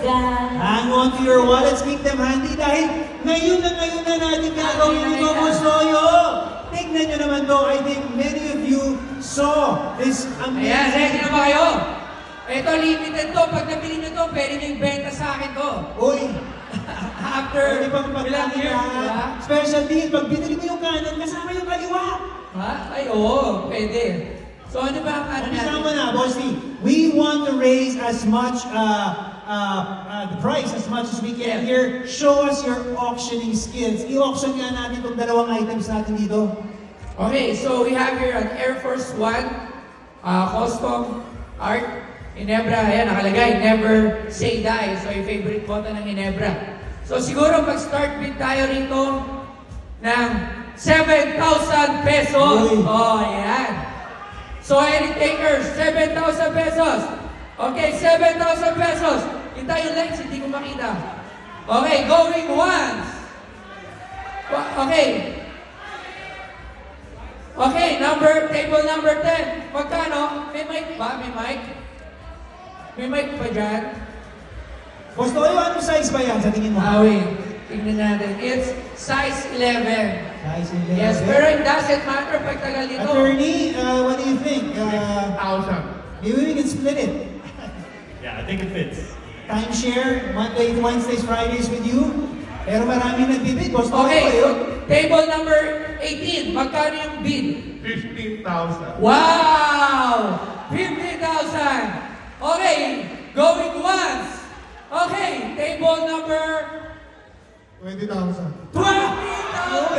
guys. Hang on to your wallets, keep them handy dahil ngayon na natin gagawin ito, Boss Loyo. Tignan nyo naman to, I think many of you saw this amazing... Ayan, ready na ba kayo? Ito, limited to. Pag nabili nyo to, pwede nyo ibenta sa akin to. Uy! After Pwede pang ilang years, diba? Special deal, pag binili mo yung kanan, kasama yung kaliwa. Ha? Ay, oo, pwede. So, ano ba ang ano Umpisa natin? mo na, Boss Lee. We want to raise as much the price as much as we can here. Show us your auctioning skills. I-auction nga natin itong dalawang items natin dito. Okay, so we have here an Air Force One custom art. Ginebra, ayan, nakalagay, never say die. So, yung favorite bota ng Ginebra. So, siguro mag-start bid tayo rito ng 7,000 pesos. Uy. Oh, ayan. So, any takers, 7,000 pesos. Okay, 7,000 pesos. Kita yung legs, hindi ko makita. Okay, going once. Okay. Okay, table number 10. Magkano? May mic ba? May mic? May mic pa dyan? Boss Loyo, anong size ba yan sa tingin mo? Wait. Tingnan natin. It's size 11. Size 11. Yes, pero it doesn't matter pag tagal dito. Attorney, what do you think? 1,000. Maybe we can split it. Yeah, I think it fits. Timeshare, Monday, Wednesdays, Fridays with you. Pero marami nagbibid. Boss Loyo, Okay, yun. table number 18. Magkano yung bid? 15,000. Wow! 50,000! Okay, going once. Okay, table number 20,000. 20,000.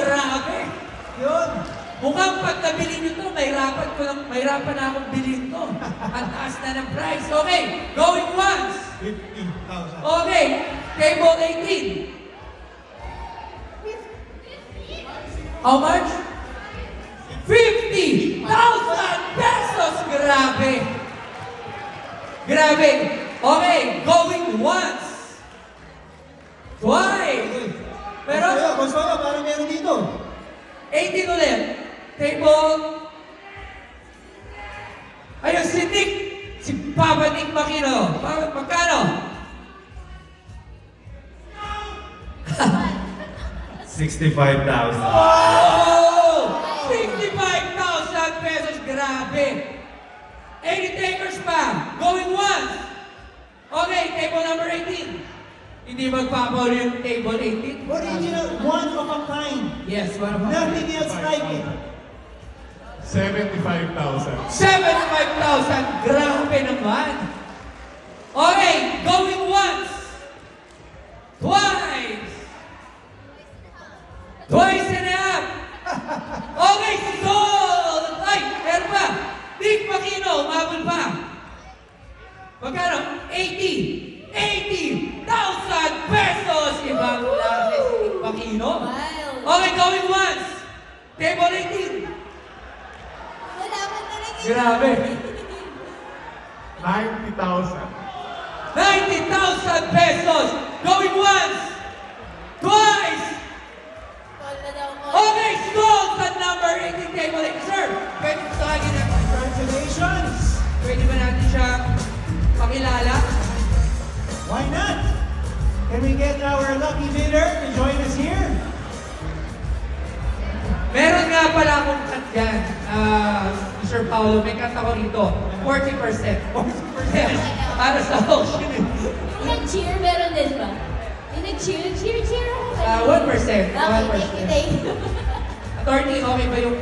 Grabe! Yun. Mukhang pag nabili nyo to, mahirapan na akong bilhin to. Ang taas na ng price. Okay, going once. 50,000. Okay, table 18. How much? 50,000 pesos! Grabe! Grabe! Okay, going once. Twice. Pero, Boss Loyo, parang meron dito. 18 ulit. Table. Ayun, si Nick. Si Papa Nick Makino. Magkano? 65,000. Oh! 55,000 pesos. Grabe. 80 takers pa. Going once. Okay, table number 18. Hindi magpapauli yung table 18. Original, one of a kind. Yes, one of Nothing else like it. 75,000. 75,000. Grabe naman. Okay, going once. Twice. Twice and a half. Okay, sold. Ay, meron pa. Nick Makino, umabot pa. Magkano? 80,000 pesos! Ibang klase si Nick Makino. Okay, going once. Table 18. Wala man talaga. Grabe. 90,000. 90,000 pesos! Going once! Twice! Wala daw ko. Okay, sold sa number 18 table 18. Sir, pwede ko tawagin na. Congratulations! Pwede ba natin siya pakilala? Why not? Can we get our lucky bidder to join us here? Meron nga pala akong cut dyan, Mr. Paolo. May cut ako rito. 40%. 40%. Para sa auction. Yung nag-cheer, meron din ba? Yung nag-cheer, cheer ako. 1%. Okay, 1%. thank you. Attorney, okay ba yung...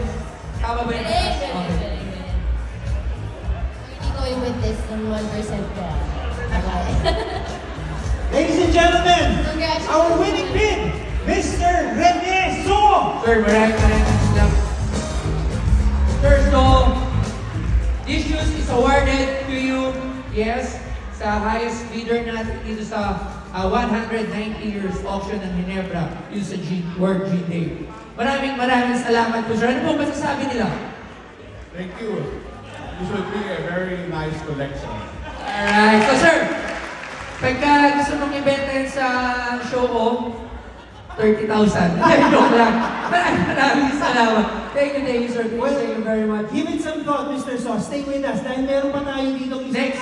Tama ba yung... Galing. Okay. Hindi ko yung witness ng 1% ka. Okay. Ladies and gentlemen, Congratulations. our winning bid, Mr. Rene So! Sir, maraming salamat. Sir, so, this shoes is awarded to you, yes, sa highest bidder natin dito sa 190 years auction ng Ginebra, yung sa World G Day. Maraming salamat po, sir. Ano po masasabi nila? Thank you. This would be a very nice collection. Alright, so sir, pagka gusto mong ibenta yun sa show ko, 30,000. Joke lang. Maraming salamat. Thank you, sir. Thank you very much. Give it some thought, Mr. So. Stay with us dahil meron pa tayo dito isang Next.